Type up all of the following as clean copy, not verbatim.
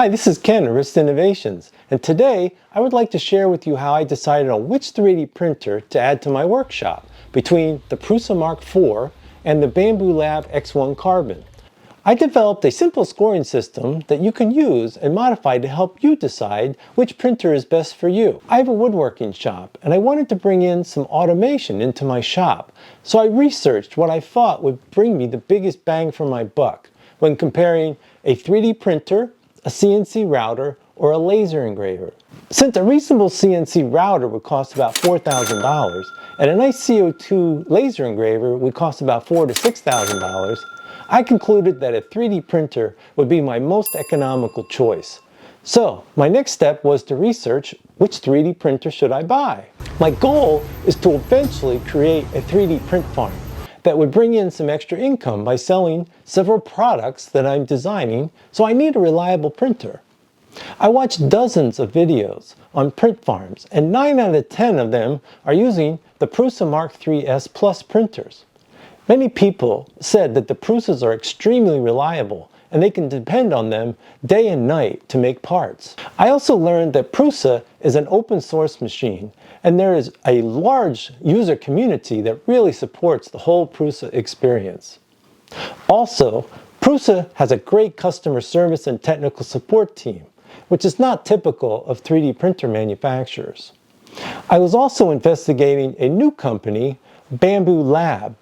Hi, this is Ken of Rist Innovations, and today I would like to share with you how I decided on which 3D printer to add to my workshop between the Prusa MK4 and the Bambulab X1 Carbon. I developed a simple scoring system that you can use and modify to help you decide which printer is best for you. I have a woodworking shop and I wanted to bring in some automation into my shop, so I researched what I thought would bring me the biggest bang for my buck when comparing a 3D printer, a CNC router, or a laser engraver. Since a reasonable CNC router would cost about $4,000 and a nice CO2 laser engraver would cost about $4,000 to $6,000, I concluded that a 3D printer would be my most economical choice. So my next step was to research which 3D printer should I buy. My goal is to eventually create a 3D print farm that would bring in some extra income by selling several products that I'm designing, so I need a reliable printer. I watched dozens of videos on print farms, and 9 out of 10 of them are using the Prusa Mk3S Plus printers. Many people said that the Prusas are extremely reliable and they can depend on them day and night to make parts. I also learned that Prusa is an open source machine and there is a large user community that really supports the whole Prusa experience. Also, Prusa has a great customer service and technical support team, which is not typical of 3D printer manufacturers. I was also investigating a new company, Bambulab,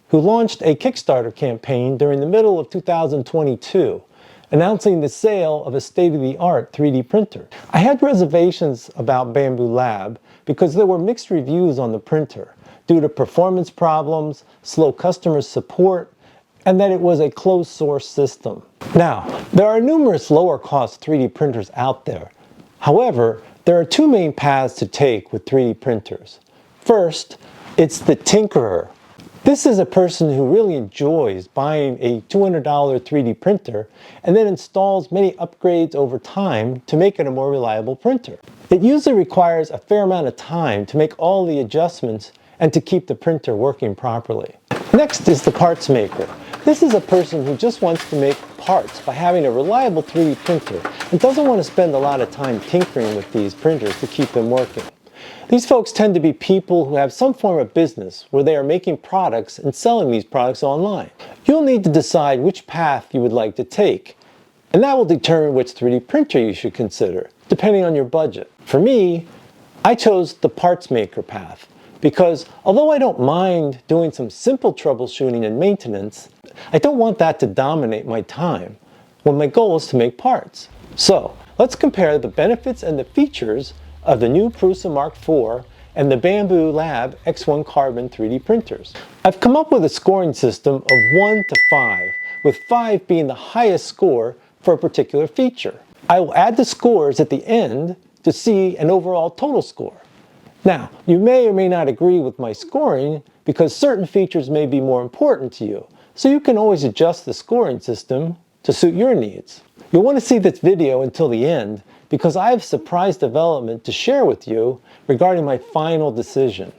who launched a Kickstarter campaign during the middle of 2022, announcing the sale of a state-of-the-art 3D printer. I had reservations about Bambulab because there were mixed reviews on the printer due to performance problems, slow customer support, and that it was a closed-source system. Now, there are numerous lower-cost 3D printers out there. However, there are two main paths to take with 3D printers. First, it's the tinkerer. This is a person who really enjoys buying a $200 3D printer and then installs many upgrades over time to make it a more reliable printer. It usually requires a fair amount of time to make all the adjustments and to keep the printer working properly. Next is the parts maker. This is a person who just wants to make parts by having a reliable 3D printer and doesn't want to spend a lot of time tinkering with these printers to keep them working. These folks tend to be people who have some form of business where they are making products and selling these products online. You'll need to decide which path you would like to take, and that will determine which 3D printer you should consider, depending on your budget. For me, I chose the parts maker path because although I don't mind doing some simple troubleshooting and maintenance, I don't want that to dominate my time when my goal is to make parts. So let's compare the benefits and the features of the new Prusa MK4 and the Bambulab X1 Carbon 3D printers. I've come up with a scoring system of 1 to 5, with 5 being the highest score for a particular feature. I will add the scores at the end to see an overall total score. Now, you may or may not agree with my scoring because certain features may be more important to you, so you can always adjust the scoring system to suit your needs. You'll want to see this video until the end because I have a surprise development to share with you regarding my final decision.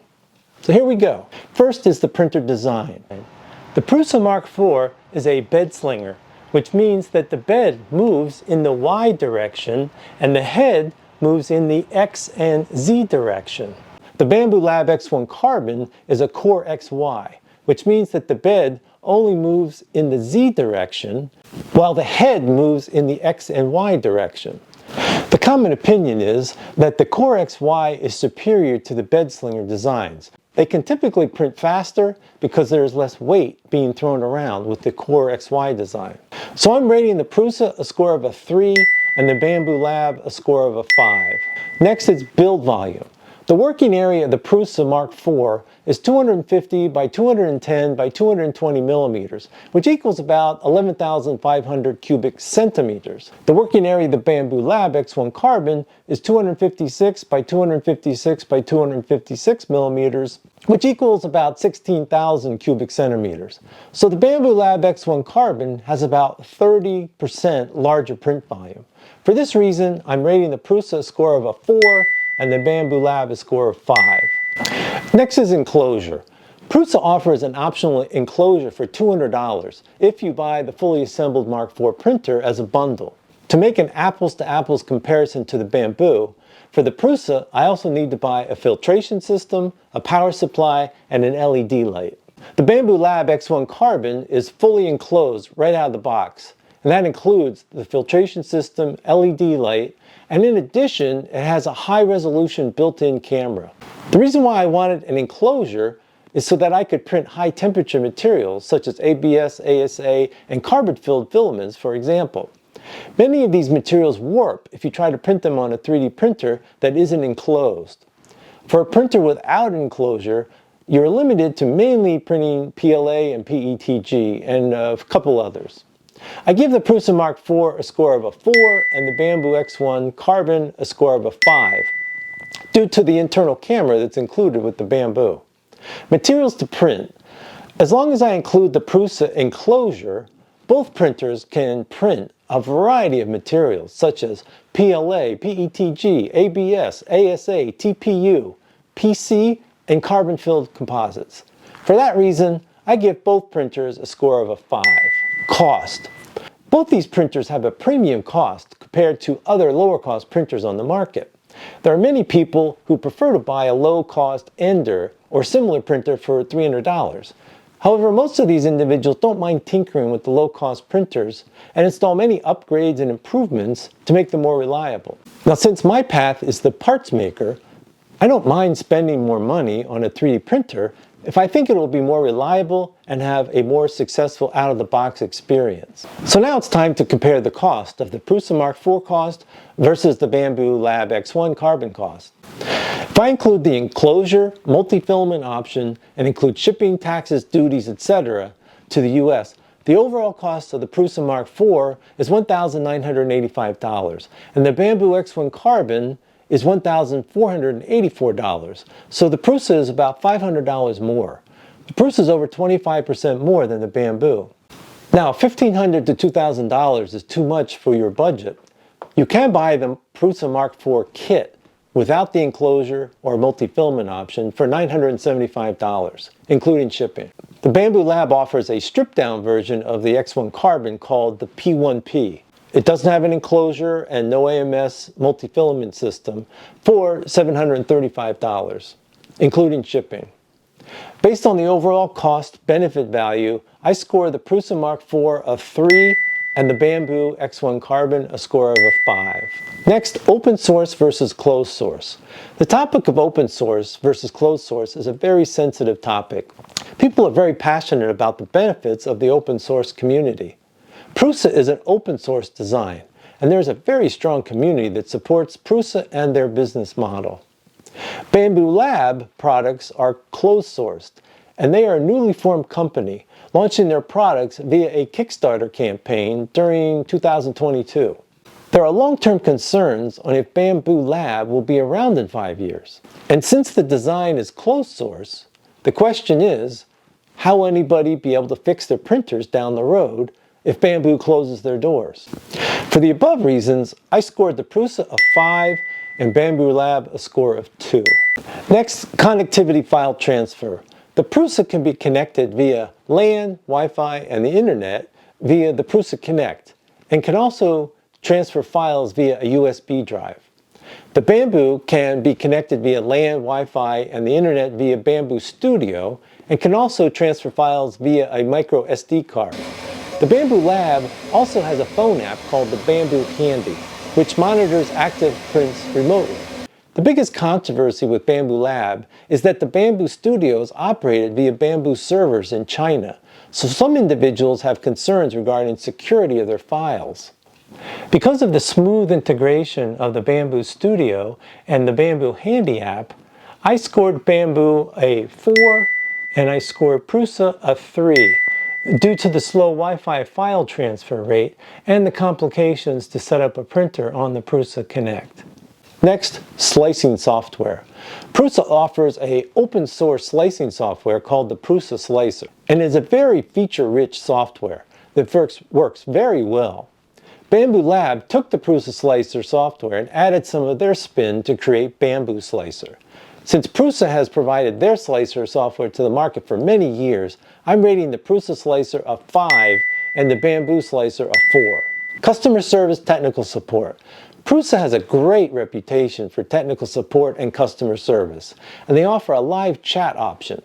So here we go. First is the printer design. The Prusa MK4 is a bed slinger, which means that the bed moves in the Y direction and the head moves in the X and Z direction. The Bambulab X1 Carbon is a Core XY, which means that the bed only moves in the Z direction while the head moves in the X and Y direction. The common opinion is that the Core XY is superior to the bed slinger designs. They can typically print faster because there is less weight being thrown around with the Core XY design. So I'm rating the Prusa a score of a 3 and the Bambulab a score of a 5. Next is build volume. The working area of the Prusa MK4 is 250 by 210 by 220 millimeters, which equals about 11,500 cubic centimeters. The working area of the Bambulab X1 Carbon is 256 by 256 by 256 millimeters, which equals about 16,000 cubic centimeters. So the Bambulab X1 Carbon has about 30% larger print volume. For this reason, I'm rating the Prusa a score of a 4 and the Bambulab a score of 5. Next is enclosure. Prusa offers an optional enclosure for $200 if you buy the fully assembled Mark IV printer as a bundle. To make an apples-to-apples comparison to the Bambu, for the Prusa, I also need to buy a filtration system, a power supply, and an LED light. The Bambulab X1 Carbon is fully enclosed right out of the box, and that includes the filtration system, LED light, and in addition, it has a high-resolution built-in camera. The reason why I wanted an enclosure is so that I could print high-temperature materials such as ABS, ASA, and carbon-filled filaments, for example. Many of these materials warp if you try to print them on a 3D printer that isn't enclosed. For a printer without an enclosure, you're limited to mainly printing PLA and PETG and a couple others. I give the Prusa MK4 a score of a 4 and the Bambu X1 Carbon a score of a 5, due to the internal camera that's included with the Bambu. Materials to print. As long as I include the Prusa enclosure, both printers can print a variety of materials such as PLA, PETG, ABS, ASA, TPU, PC, and carbon-filled composites. For that reason, I give both printers a score of a 5. Cost. Both these printers have a premium cost compared to other lower-cost printers on the market. There are many people who prefer to buy a low-cost Ender or similar printer for $300. However, most of these individuals don't mind tinkering with the low-cost printers and install many upgrades and improvements to make them more reliable. Now, since my path is the parts maker, I don't mind spending more money on a 3D printer if I think it will be more reliable and have a more successful out-of-the-box experience. So now it's time to compare the cost of the Prusa MK4 cost versus the Bambulab X1 Carbon cost. If I include the enclosure, multi-filament option, and include shipping, taxes, duties, etc. to the US, the overall cost of the Prusa MK4 is $1,985, and the Bambu X1 Carbon is $1,484, so the Prusa is about $500 more. The Prusa is over 25% more than the Bambu. Now, $1,500 to $2,000 is too much for your budget. You can buy the Prusa MK4 kit without the enclosure or multi-filament option for $975, including shipping. The Bambulab offers a stripped-down version of the X1 Carbon called the P1P. It doesn't have an enclosure and no AMS multi-filament system for $735, including shipping. Based on the overall cost-benefit value, I score the Prusa MK4 a 3 and the Bambu X1 Carbon a score of a 5. Next, open source versus closed source. The topic of open source versus closed source is a very sensitive topic. People are very passionate about the benefits of the open source community. Prusa is an open source design, and there's a very strong community that supports Prusa and their business model. Bambulab products are closed sourced, and they are a newly formed company launching their products via a Kickstarter campaign during 2022. There are long-term concerns on if Bambulab will be around in 5 years. And since the design is closed source, the question is, how will anybody be able to fix their printers down the road if Bambu closes their doors? For the above reasons, I scored the Prusa a 5 and Bambulab a score of 2. Next, connectivity file transfer. The Prusa can be connected via LAN, Wi-Fi, and the internet via the Prusa Connect, and can also transfer files via a USB drive. The Bambu can be connected via LAN, Wi-Fi, and the internet via Bambu Studio, and can also transfer files via a micro SD card. The Bambulab also has a phone app called the Bambu Handy, which monitors active prints remotely. The biggest controversy with Bambulab is that the Bambu Studio is operated via Bambu servers in China, so some individuals have concerns regarding security of their files. Because of the smooth integration of the Bambu Studio and the Bambu Handy app, I scored Bambu a 4 and I scored Prusa a 3 due to the slow Wi-Fi file transfer rate and the complications to set up a printer on the Prusa Connect. Next, slicing software. Prusa offers an open source slicing software called the Prusa Slicer, and is a very feature-rich software that works very well. Bambulab took the Prusa Slicer software and added some of their spin to create Bambu Slicer. Since Prusa has provided their slicer software to the market for many years, I'm rating the Prusa Slicer a 5 and the Bambu Slicer a 4. Customer service technical support. Prusa has a great reputation for technical support and customer service, and they offer a live chat option.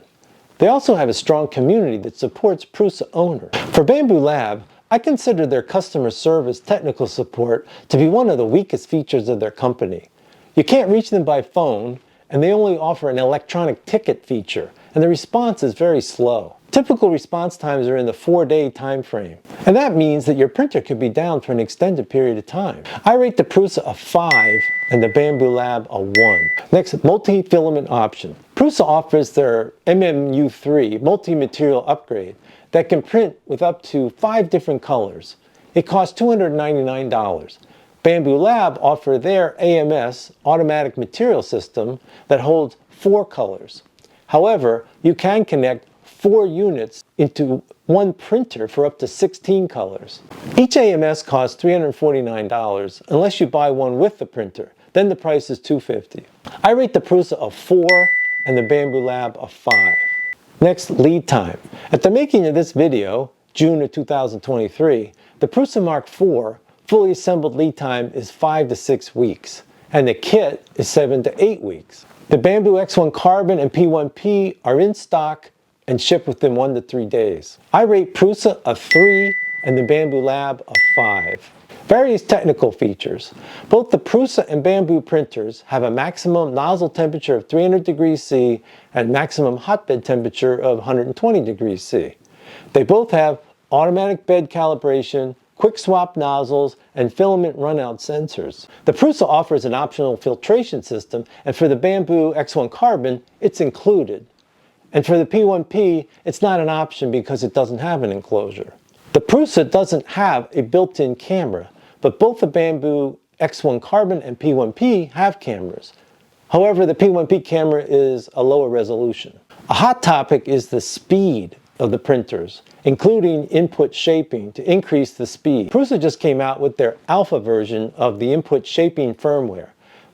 They also have a strong community that supports Prusa owners. For Bambulab, I consider their customer service technical support to be one of the weakest features of their company. You can't reach them by phone, and they only offer an electronic ticket feature, and the response is very slow. Typical response times are in the 4-day time frame, and that means that your printer could be down for an extended period of time. I rate the Prusa a 5 and the Bambulab a 1. Next, multi-filament option. Prusa offers their MMU3 multi-material upgrade that can print with up to 5 different colors. It costs $299. Bambulab offer their AMS, automatic material system, that holds 4 colors. However, you can connect 4 units into one printer for up to 16 colors. Each AMS costs $349 unless you buy one with the printer. Then the price is $250. I rate the Prusa a 4 and the Bambulab a 5. Next, lead time. At the making of this video, June of 2023, the Prusa MK4 fully assembled lead time is 5 to 6 weeks, and the kit is 7 to 8 weeks. The Bambu X1 Carbon and P1P are in stock and ship within 1 to 3 days. I rate Prusa a 3 and the Bambulab a 5. Various technical features. Both the Prusa and Bambu printers have a maximum nozzle temperature of 300 degrees C and maximum hotbed temperature of 120 degrees C. They both have automatic bed calibration, quick swap nozzles, and filament runout sensors. The Prusa offers an optional filtration system, and for the Bambu X1 Carbon, it's included. And for the P1P, it's not an option because it doesn't have an enclosure. The Prusa doesn't have a built-in camera, but both the Bambu X1 Carbon and P1P have cameras. However, the P1P camera is a lower resolution. A hot topic is the speed of the printers, including input shaping to increase the speed. Prusa just came out with their alpha version of the input shaping firmware.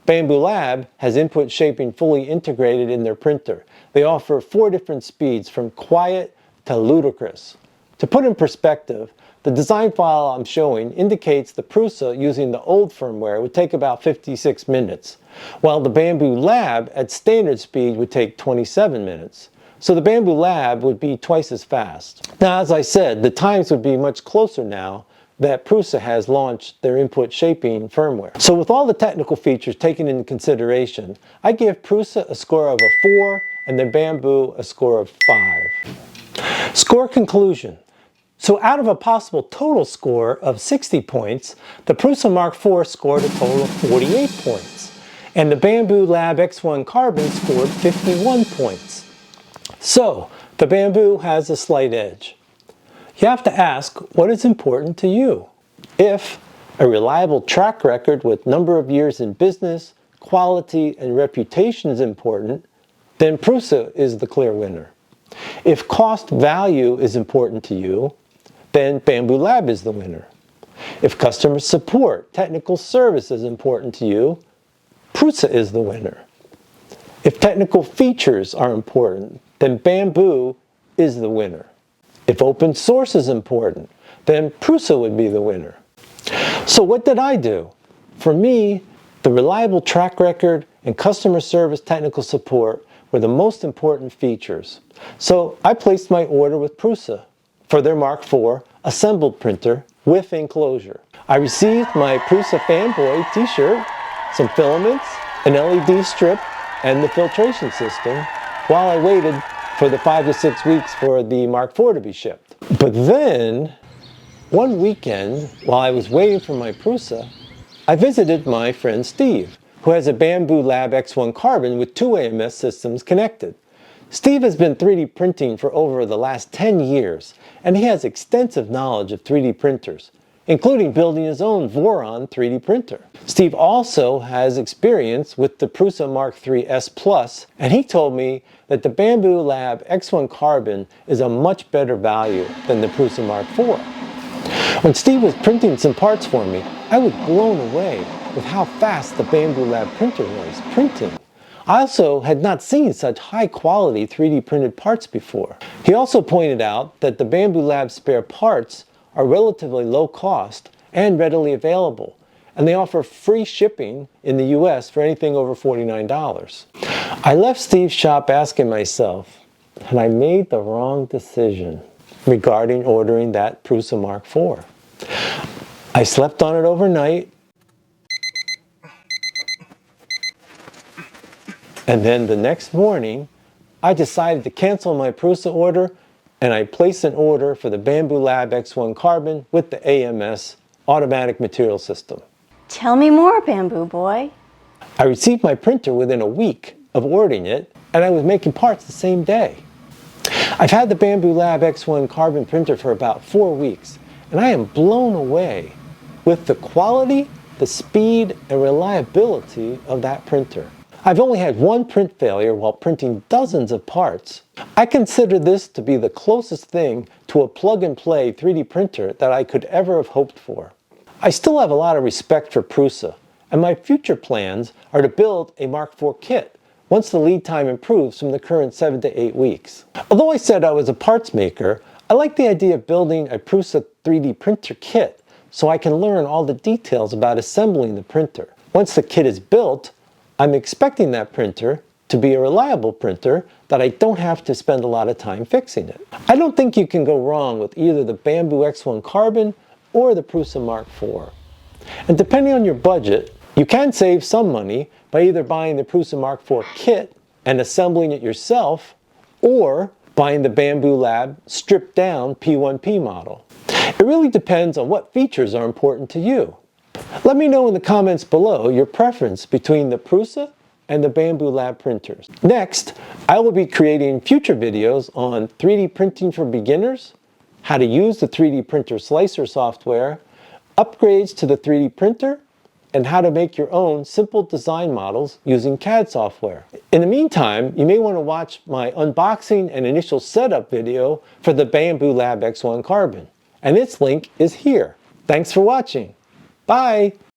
Bambulab has input shaping fully integrated in their printer. They offer 4 different speeds from quiet to ludicrous. To put in perspective, the design file I'm showing indicates the Prusa using the old firmware would take about 56 minutes, while the Bambulab at standard speed would take 27 minutes. So the Bambulab would be twice as fast. Now, as I said, the times would be much closer now that Prusa has launched their input shaping firmware. So with all the technical features taken into consideration, I give Prusa a score of a 4 and the Bambu a score of 5. Score conclusion. So out of a possible total score of 60 points, the Prusa MK4 scored a total of 48 points, and the Bambulab X1 Carbon scored 51 points. So, the Bambu has a slight edge. You have to ask, what is important to you? If a reliable track record with number of years in business, quality, and reputation is important, then Prusa is the clear winner. If cost value is important to you, then Bambulab is the winner. If customer support, technical service is important to you, Prusa is the winner. If technical features are important, then Bambu is the winner. If open source is important, then Prusa would be the winner. So what did I do? For me, the reliable track record and customer service technical support were the most important features. So I placed my order with Prusa for their MK4 assembled printer with enclosure. I received my Prusa fanboy t-shirt, some filaments, an LED strip, and the filtration system while I waited for the 5 to 6 weeks for the MK4 to be shipped. But then, one weekend, while I was waiting for my Prusa, I visited my friend Steve, who has a Bambulab X1 Carbon with 2 AMS systems connected. Steve has been 3D printing for over the last 10 years, and he has extensive knowledge of 3D printers, including building his own Voron 3D printer. Steve also has experience with the Prusa MK3 S Plus, and he told me that the Bambulab X1 Carbon is a much better value than the Prusa MK4. When Steve was printing some parts for me, I was blown away with how fast the Bambulab printer was printing. I also had not seen such high quality 3D printed parts before. He also pointed out that the Bambulab spare parts are relatively low cost and readily available. And they offer free shipping in the US for anything over $49. I left Steve's shop asking myself, had I made the wrong decision regarding ordering that Prusa MK4? I slept on it overnight, and then the next morning, I decided to cancel my Prusa order, and I placed an order for the Bambulab X1 Carbon with the AMS, Automatic Material System. Tell me more, Bamboo Boy. I received my printer within a week of ordering it, and I was making parts the same day. I've had the Bambulab X1 Carbon printer for about 4 weeks, and I am blown away with the quality, the speed, and reliability of that printer. I've only had one print failure while printing dozens of parts. I consider this to be the closest thing to a plug-and-play 3D printer that I could ever have hoped for. I still have a lot of respect for Prusa, and my future plans are to build a Mark IV kit once the lead time improves from the current 7 to 8 weeks. Although I said I was a parts maker, I like the idea of building a Prusa 3D printer kit so I can learn all the details about assembling the printer. Once the kit is built, I'm expecting that printer to be a reliable printer that I don't have to spend a lot of time fixing it. I don't think you can go wrong with either the Bambu X1 Carbon or the Prusa MK4. And depending on your budget, you can save some money by either buying the Prusa MK4 kit and assembling it yourself, or buying the Bambulab stripped down P1P model. It really depends on what features are important to you. Let me know in the comments below your preference between the Prusa and the Bambulab printers. Next, I will be creating future videos on 3D printing for beginners, how to use the 3D printer slicer software, upgrades to the 3D printer, and how to make your own simple design models using CAD software. In the meantime, you may want to watch my unboxing and initial setup video for the Bambulab X1 Carbon, and its link is here. Thanks for watching. Bye!